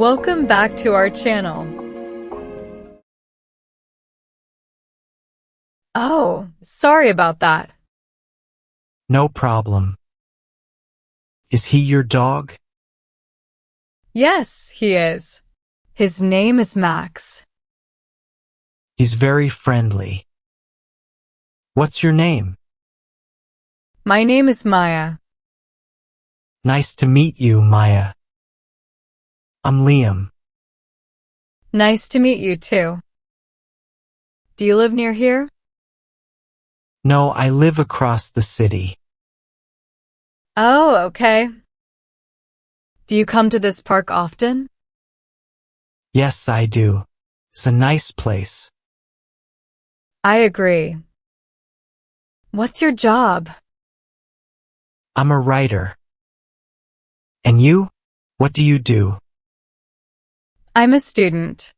Welcome back to our channel. Oh, sorry about that. No problem. Is he your dog? Yes, he is. His name is Max. He's very friendly. What's your name? My name is Maya. Nice to meet you, Maya. I'm Liam. Nice to meet you too. Do you live near here? No, I live across the city. Oh, okay. Do you come to this park often? Yes, I do. It's a nice place. I agree. What's your job? I'm a writer. And you? What do you do? I'm a student.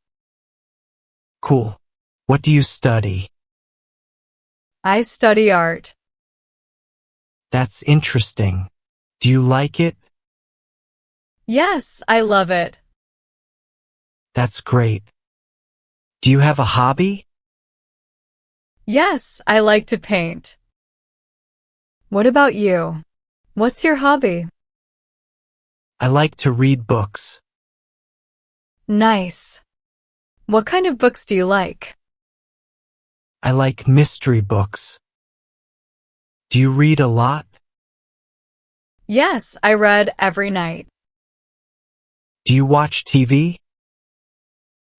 Cool. What do you study? I study art. That's interesting. Do you like it? Yes, I love it. That's great. Do you have a hobby? Yes, I like to paint. What about you? What's your hobby? I like to read books. Nice. What kind of books do you like? I like mystery books. Do you read a lot? Yes, I read every night. Do you watch TV?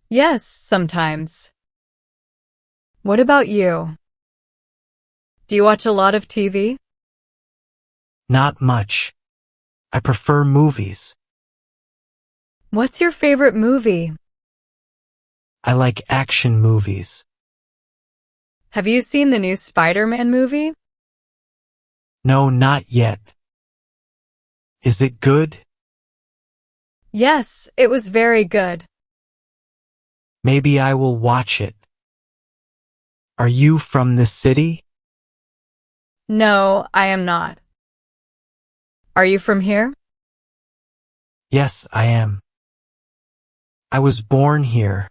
Yes, sometimes. What about you? Do you watch a lot of TV? Not much. I prefer movies. What's your favorite movie? I like action movies. Have you seen the new Spider-Man movie? No, not yet. Is it good? Yes, it was very good. Maybe I will watch it. Are you from this city? No, I am not. Are you from here? Yes, I am. I was born here.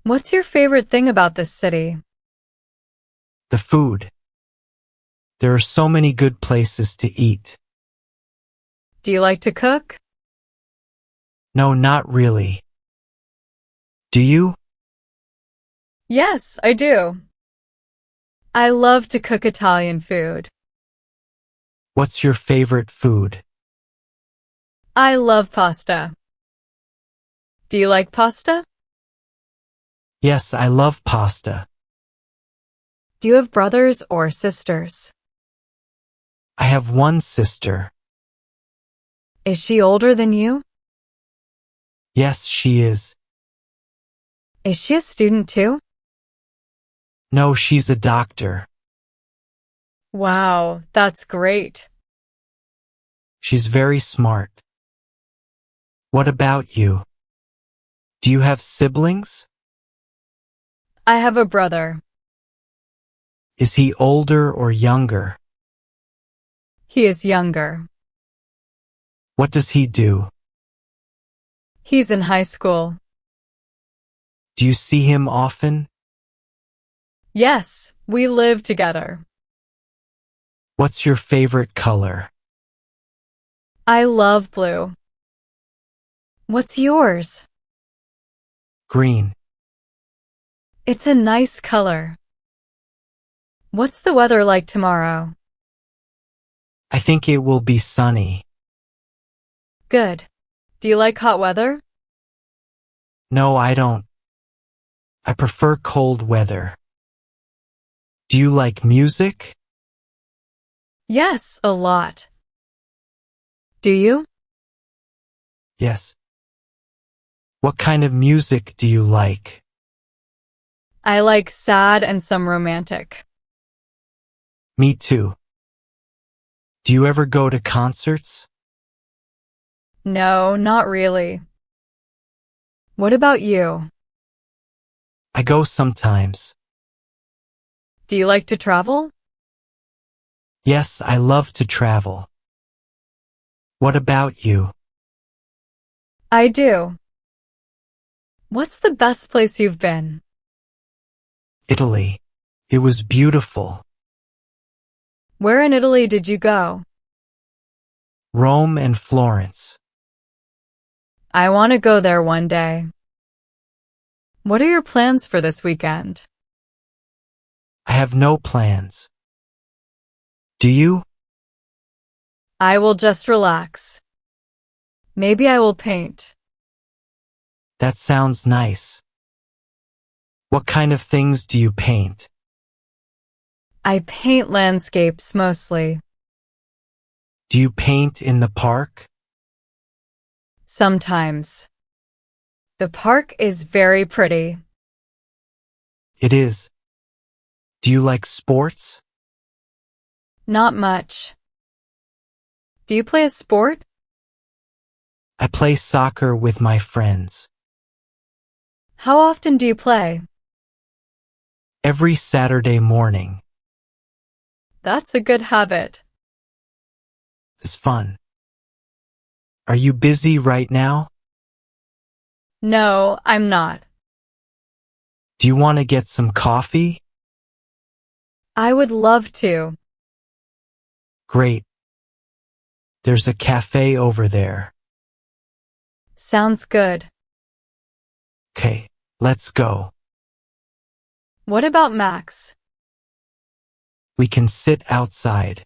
What's your favorite thing about this city? The food. There are so many good places to eat. Do you like to cook? No, not really. Do you? Yes, I do. I love to cook Italian food. What's your favorite food? I love pasta. Do you like pasta? Yes, I love pasta. Do you have brothers or sisters? I have one sister. Is she older than you? Yes, she is. Is she a student too? No, she's a doctor. Wow, that's great. She's very smart. What about you? Do you have siblings? I have a brother. Is he older or younger? He is younger. What does he do? He's in high school. Do you see him often? Yes, we live together. What's your favorite color? I love blue. What's yours? Green. It's a nice color. What's the weather like tomorrow? I think it will be sunny. Good. Do you like hot weather? No, I don't. I prefer cold weather. Do you like music? Yes, a lot. Do you? Yes. What kind of music do you like? I like sad and some romantic. Me too. Do you ever go to concerts? No, not really. What about you? I go sometimes. Do you like to travel? Yes, I love to travel. What about you? I do. What's the best place you've been? Italy. It was beautiful. Where in Italy did you go? Rome and Florence. I want to go there one day. What are your plans for this weekend? I have no plans. Do you? I will just relax. Maybe I will paint. That sounds nice. What kind of things do you paint? I paint landscapes mostly. Do you paint in the park? Sometimes. The park is very pretty. It is. Do you like sports? Not much. Do you play a sport? I play soccer with my friends. How often do you play? Every Saturday morning. That's a good habit. It's fun. Are you busy right now? No, I'm not. Do you want to get some coffee? I would love to. Great. There's a cafe over there. Sounds good. Okay, let's go. What about Max? We can sit outside.